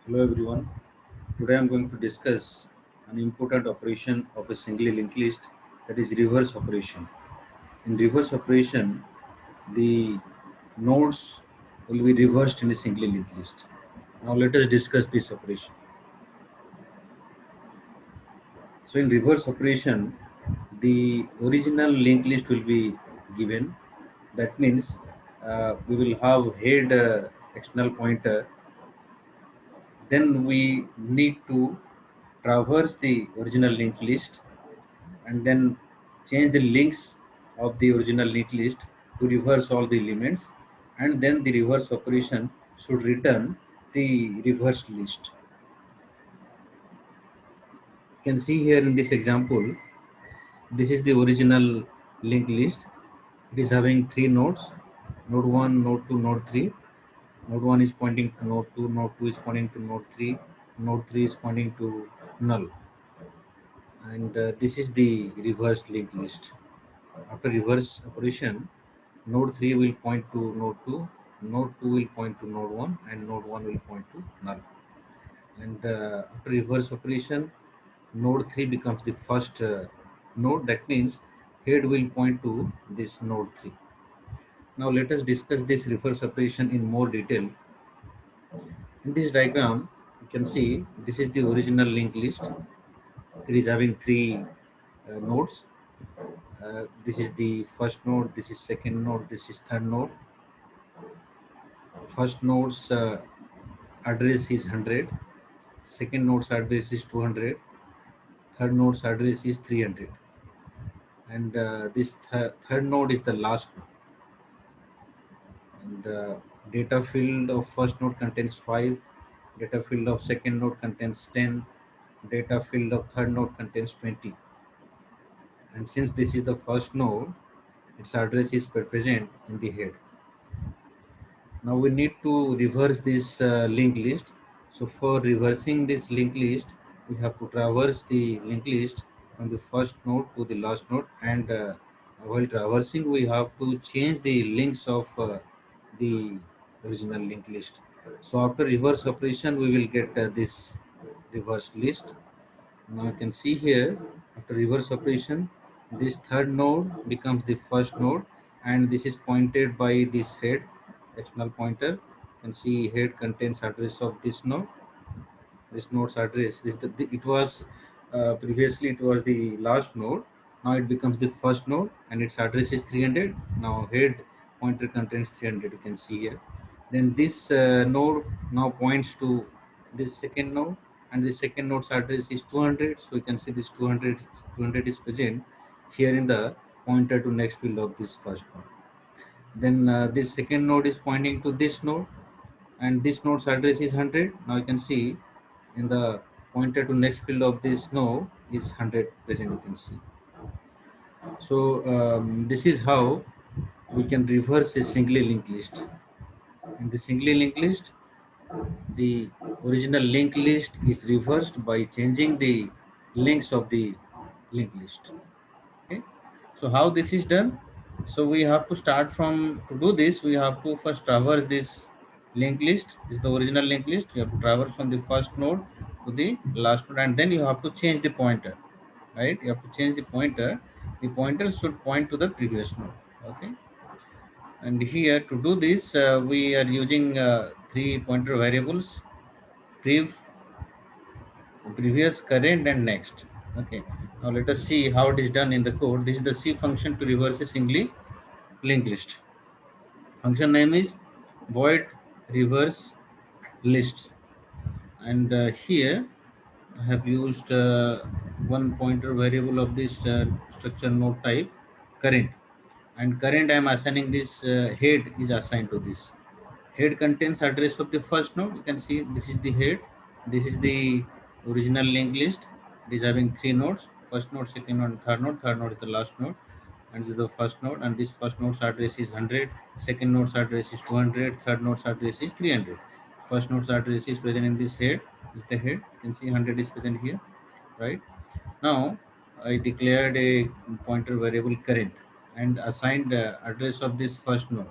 Hello everyone. Today I am going to discuss an important operation of a singly linked list, that is reverse operation. In reverse operation, the nodes will be reversed in a singly linked list. Now let us discuss this operation. So in reverse operation, the original linked list will be given. That means we will have head external pointer. Then we need to traverse the original linked list and then change the links of the original linked list to reverse all the elements, and then the reverse operation should return the reversed list. You can see here in this example, this is the original linked list. It is having three nodes: node 1, node 2, node 3. Node 1 is pointing to node 2, node 2 is pointing to node 3, node 3 is pointing to null, and this is the reverse linked list. After reverse operation, node 3 will point to node 2, node 2 will point to node 1, and node 1 will point to null. And after reverse operation, node 3 becomes the first node. That means head will point to this node 3. Now let us discuss this reverse operation in more detail. In this diagram, you can see this is the original linked list. It is having three nodes. This is the first node, this is second node, this is third node. First node's address is 100, second node's address is 200, third node's address is 300, and this third node is the last node. And data field of first node contains 5, data field of second node contains 10, data field of third node contains 20. And since this is the first node, its address is present in the head. Now we need to reverse this linked list. So for reversing this linked list, we have to traverse the linked list from the first node to the last node, and while traversing, we have to change the links of the original linked list. So after reverse operation, we will get this reverse list. Now you can see here, after reverse operation, this third node becomes the first node, and this is pointed by this head, external pointer. You can see head contains address of this node, this node's address. It was previously it was the last node. Now it becomes the first node, and its address is 300. Now head pointer contains 300. You can see here. Then this node now points to this second node, and the second node's address is 200. So you can see this 200 is present here in the pointer to next field of this first node. Then this second node is pointing to this node, and this node's address is 100. Now you can see in the pointer to next field of this node is 100 present, you can see. So this is how we can reverse a singly linked list. In the singly linked list, the original linked list is reversed by changing the links of the linked list. Okay, so how this is done? So we have to start from, to do this we have to first traverse this linked list. This is the original linked list. You have to traverse from the first node to the last node, and then you have to change the pointer, right? You have to change the pointer. The pointer should point to the previous node. Okay, and here to do this we are using three pointer variables: prev, previous, current, and next. Okay, now let us see how it is done in the code. This is the C function to reverse a singly linked list. Function name is void reverse list, and here I have used one pointer variable of this structure node type current, and current I am assigning this head is assigned to this. Head contains address of the first node. You can see this is the head, this is the original linked list. It is having three nodes: first node, second node, and third node. Third node is the last node, and this is the first node, and this first node's address is 100, second node's address is 200, third node's address is 300. First node's address is present in this head. This is the head. You can see 100 is present here, right? Now I declared a pointer variable current and assigned the address of this first node.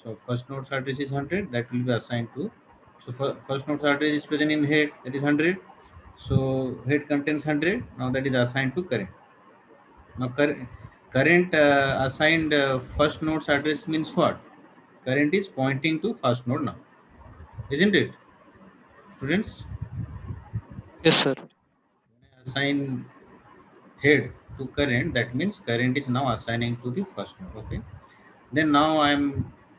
So first node's address is 100, that will be assigned to So first node's address is present in head, that is 100. So head contains 100. Now that is assigned to current. Now current assigned first node's address means what? Current is pointing to first node now, isn't it, students? Yes, sir. Assign head to current, that means current is now assigning to the first node. Okay. Then now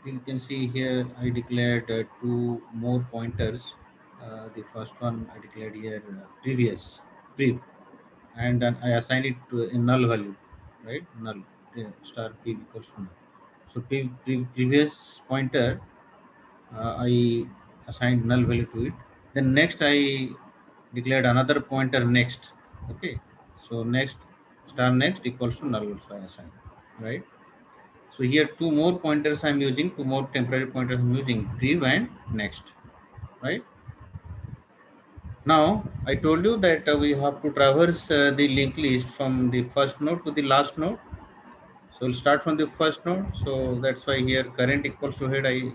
you can see here I declared two more pointers. The first one I declared here previous pre, and then I assigned it to a null value, right? Null, star p equals to null. So previous pointer I assigned null value to it. Then next I declared another pointer next. Okay, so next star next equals to null also I assigned, right? So here two more pointers I'm using, two more temporary pointers I'm using, prev and next, right? Now I told you that we have to traverse the linked list from the first node to the last node. So we'll start from the first node. So that's why here current equals to head I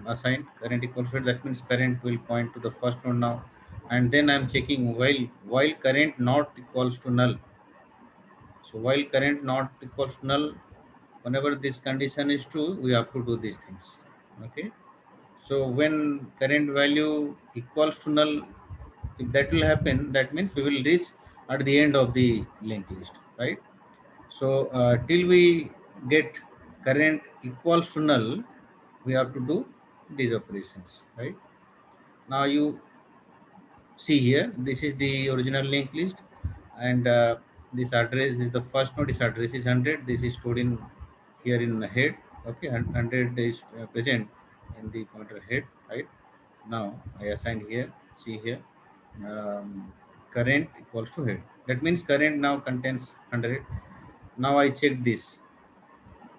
assigned current equals to head. That means current will point to the first node now. And then I'm checking while current not equals to null. So while current not equals to null, whenever this condition is true, we have to do these things. Okay. So when current value equals to null, if that will happen, that means we will reach at the end of the linked list, right? So till we get current equals to null, we have to do these operations, right? Now you see here, this is the original linked list, and this address is the first node. This address is 100. This is stored in here in the head. Okay, and 100 is present in the pointer head, right? Now I assigned here. See here, current equals to head. That means current now contains 100. Now I check this.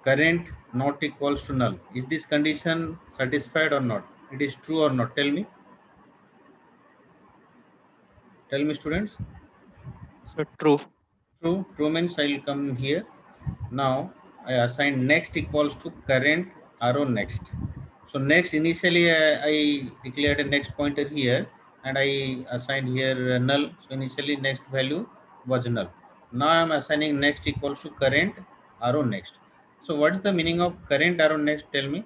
Current not equals to null. Is this condition satisfied or not? It is true or not? Tell me. Tell me, students. Sir, true. True. True means I will come here. Now I assign next equals to current arrow next. So next initially I declared a next pointer here and I assigned here null. So initially next value was null. Now I am assigning next equals to current arrow next. So what is the meaning of current arrow next? Tell me.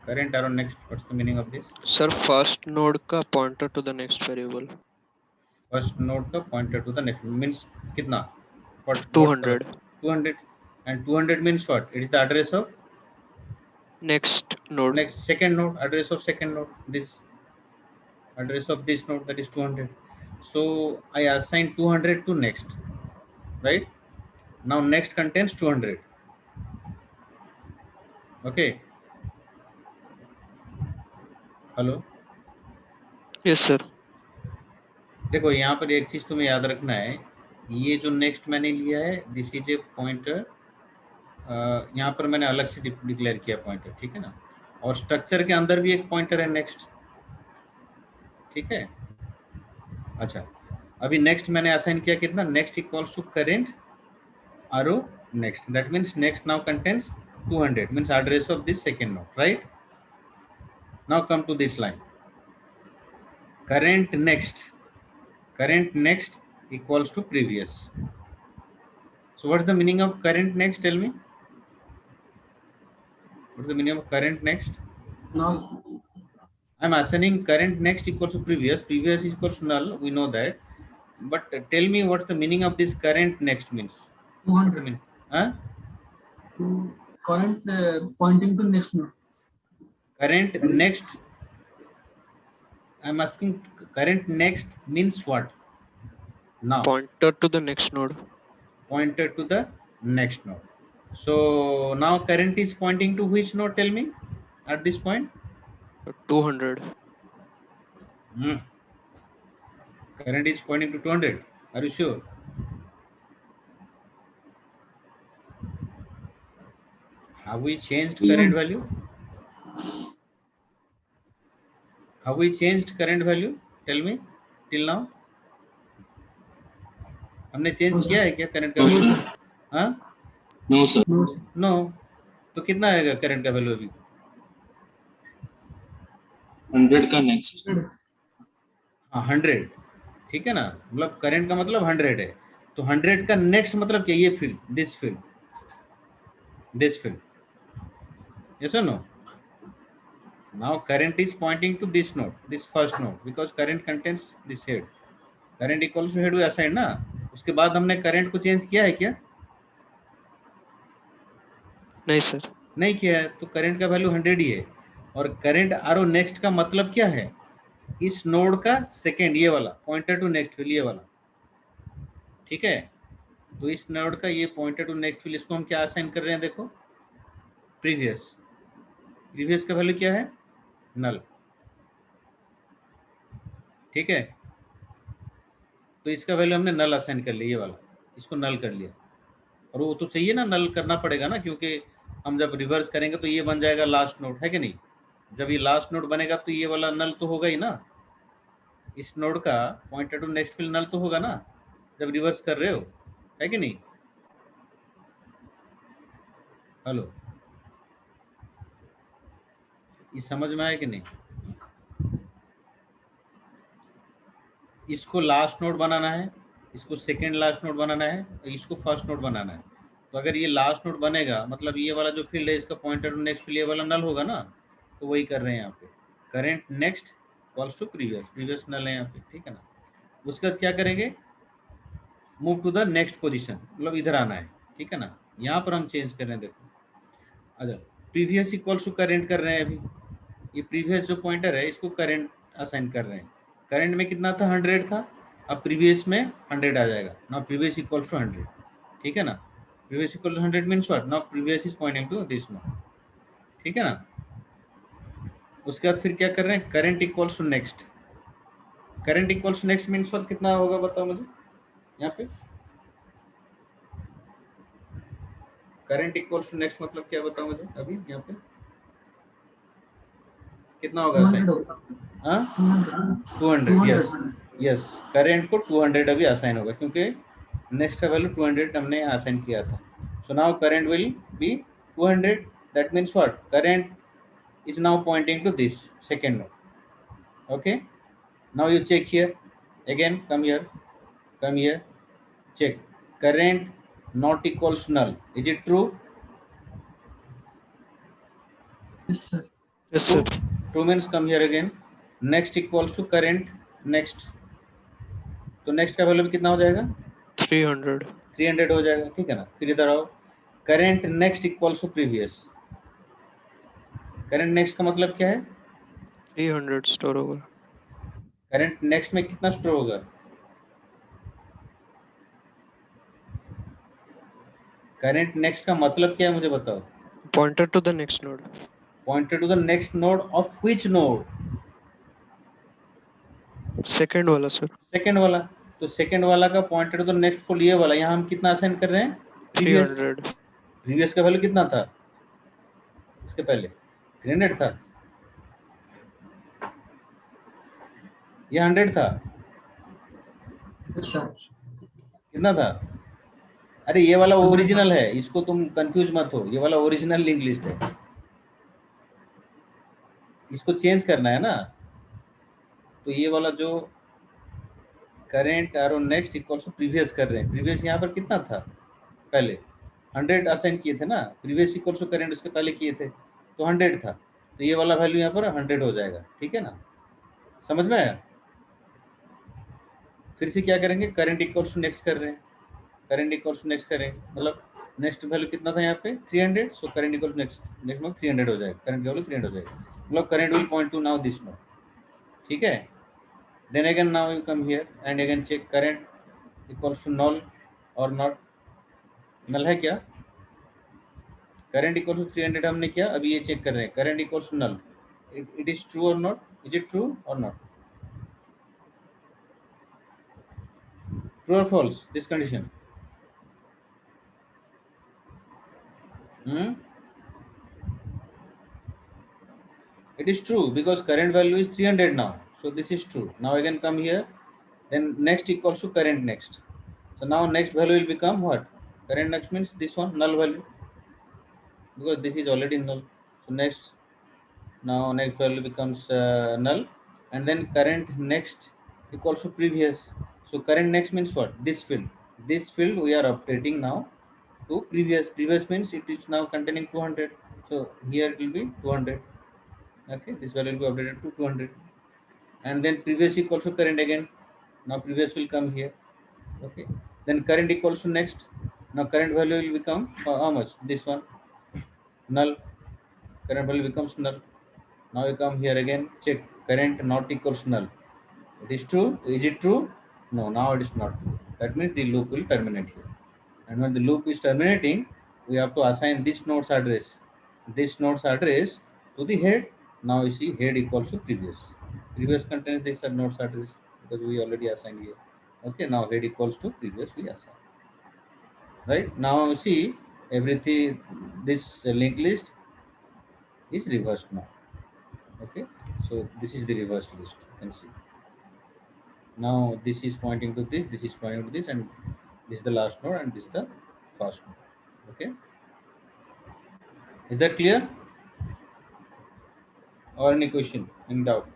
Current arrow next. What's the meaning of this? Sir, first node का pointer to the next variable. First node का pointer to the next means कितना? What's the 200. 200 and 200 means what? It is the address of Next node. next second node, address of second node, this address of this node, that is 200. So I assign 200 to next, right? Now next contains 200. Okay, hello. Yes, sir. देखो यहाँ पर एक चीज तुम्हें याद रखना है, ये जो नेक्स्ट मैंने लिया है दिस इज ए पॉइंटर. यहाँ पर मैंने अलग से डिक्लेयर किया पॉइंटर, ठीक है ना? और स्ट्रक्चर के अंदर भी एक पॉइंटर है नेक्स्ट, ठीक है? अच्छा, अभी नेक्स्ट मैंने असाइन किया कितना? Next equals to current arrow next. That means next now contains 200, means address of this second node, right? Now come to this line. Current next equals to previous. So what's the meaning of current next? Tell me. What's the meaning of current next? Now, I'm assigning current next equals to previous. Previous equals to null. We know that. But tell me what's the meaning of this current next means? What's the 200 meaning? Huh? to current pointing to next node. Current next. I'm asking current next means what? Now. Pointer to the next node. Pointer to the next node. So now current is pointing to which node? Tell me at this point. 200. Current is pointing to 200. Are you sure? Have we changed current value? Have we changed current value? Tell me till now. हमने change किया है क्या current का value? हाँ? No, sir. No. तो कितना आएगा current का वैल्यू अभी? 100 का नेक्स्ट। हाँ 100, ठीक है ना, मतलब करंट का मतलब 100 है, तो 100 का नेक्स्ट मतलब क्या, ये field, this field, yes or no? Now current is pointing to this node, this first node, because current contains this head. Current equals to head हुआ साइड ना, उसके बाद हमने करंट को चेंज किया है क्या? नहीं सर। नहीं किया है, तो करंट का वैल्यू 100 ही है। और करंट आरो नेक्स्ट का मतलब क्या है, इस नोड का सेकेंड, ये वाला पॉइंटर टू नेक्स्ट फील्ड, ये वाला, ठीक है। तो इस नोड का ये पॉइंटर टू नेक्स्ट फील्ड, इसको हम क्या असाइन कर रहे हैं, देखो प्रीवियस का वैल्यू क्या है, नल, ठीक है। तो इसका वैल्यू हमने नल असाइन कर लिया, ये वाला, इसको नल कर लिया। और वो तो चाहिए ना, नल करना पड़ेगा ना, क्योंकि हम जब रिवर्स करेंगे तो ये बन जाएगा लास्ट नोड, है कि नहीं। जब ये लास्ट नोड बनेगा तो ये वाला नल तो होगा ही ना, इस नोड का पॉइंटर टू नेक्स्ट फील्ड नल तो होगा ना जब रिवर्स कर रहे हो, है कि नहीं। हेलो, ये समझ में आया कि नहीं। इसको लास्ट नोड बनाना है, इसको सेकेंड लास्ट नोड बनाना है, इसको फर्स्ट नोड बनाना है। तो अगर ये लास्ट नोड बनेगा मतलब ये वाला जो फील्ड है इसका पॉइंटर टू नेक्स्ट फील्ड ये वाला नल होगा ना, तो वही कर रहे हैं यहाँ पे, current next equals to previous null है यहाँ पे, ठीक है ना। उसके बाद क्या करेंगे, move to the next position, मतलब इधर आना है, ठीक है ना। यहाँ पर हम चेंज कर रहे हैं, देखो अच्छा, प्रीवियस इक्वल्स टू करेंट कर रहे हैं अभी, ये प्रीवियस जो पॉइंटर है इसको करंट असाइन कर रहे हैं। करंट में कितना था, 100 था, अब प्रीवियस में 100 आ जाएगा ना, प्रीवियस इक्वल्स टू 100, ठीक है ना। Previous equal to 100 means what, now previous is pointing to this one, ठीक है ना। उसके बाद फिर क्या कर रहे हैं, current equals to next, current equals to next means what, कितना होगा बताओ मुझे यहाँ पे, करंट इक्वल्स टू नेक्स्ट मतलब क्या बताओ मुझे अभी यहाँ पे, कितना होगा असाइन, 200, यस करंट को 200 अभी असाइन होगा, क्योंकि नेक्स्ट का वैल्यू 200 हमने असाइन किया था। So now current will be 200, that means what, current is now pointing to this second node, okay. Now you check here again, come here, check, current not equals to null, is it true? Yes, sir. Yes True. Sir. True means come here again, next equals to current next, तो next का value कितना हो जाएगा, 300 हो जाएगा, ठीक है ना। फिर इधर आओ, current next equals to previous, current next का मतलब क्या है, 300 स्टोर होगा। करंट नेक्स्ट में कितना स्टोर होगा, करंट नेक्स्ट का मतलब क्या है मुझे बताओ, pointer to the next node. Pointed to the next node of which node, second वाला सर। सेकंड वाला। तो सेकंड वाला का pointed to the next full ये वाला, यहाँ हम कितना असाइन कर रहे हैं, प्रीवियस। 300। प्रीवियस का वैल्यू कितना था इसके पहले, 300 था, ये 100 था, Yes, sir. कितना था, अरे ये वाला ओरिजिनल है, इसको तुम कंफ्यूज मत हो, ये वाला ओरिजिनल लिंक लिस्ट है, इसको चेंज करना है ना। तो ये वाला जो current are next equals to previous कर रहे हैं, प्रीवियस यहाँ पर कितना था पहले, 100 असाइन किए थे ना, प्रीवियस इक्वल्स टू करेंट उसके पहले किए थे तो 100 था, तो ये वाला वैल्यू यहाँ पर 100 हो जाएगा, ठीक है ना, समझ में आया। फिर से क्या करेंगे, करंट इक्वल्स टू नेक्स्ट कर रहे हैं, करंट इक्वल्स टू नेक्स्ट करेंगे, मतलब नेक्स्ट वैल्यू कितना था यहाँ पे 300, so current equal next next मतलब 300 हो जाएगा, करंट वैल्यू 300 हो जाएगा, मतलब current will point to now this node, ठीक है। Then again now you come here and again check current equals to null और नॉट, नल है क्या, करंट इक्वल टू 300 हमने किया, अभी ये चेक कर रहे हैं current equals to null, it is true और नॉट, इज इट ट्रू और नॉट, ट्रू और false this condition, it is true because current value is 300 now, so this is true. Now I can come here, then next equals to current next, so now next value will become what, current next means this one null value, because this is already null, so next Now next value becomes null, and then current next equals to previous. So current next means what? This field. This field we are updating now to previous. Previous means it is now containing 200. So here it will be 200. Okay, this value will be updated to 200, and then previous equals to current again. Now previous will come here. Okay, then current equals to next. Now current value will become how much? This one, null. Current value becomes null. Now you come here again, check current not equals null. It is true. Is it true? No, now it is not true. That means the loop will terminate here. And when the loop is terminating, we have to assign this node's address. This node's address to the head. Now you see head equals to previous. Previous contains this node's address because we already assigned here. Okay, now head equals to previous we assign. Right now you see everything. This linked list is reversed now. Okay, so this is the reversed list. You can see. Now this is pointing to this is pointing to this, and this is the last node, and this is the first node. Okay, is that clear? Or any question, any doubt?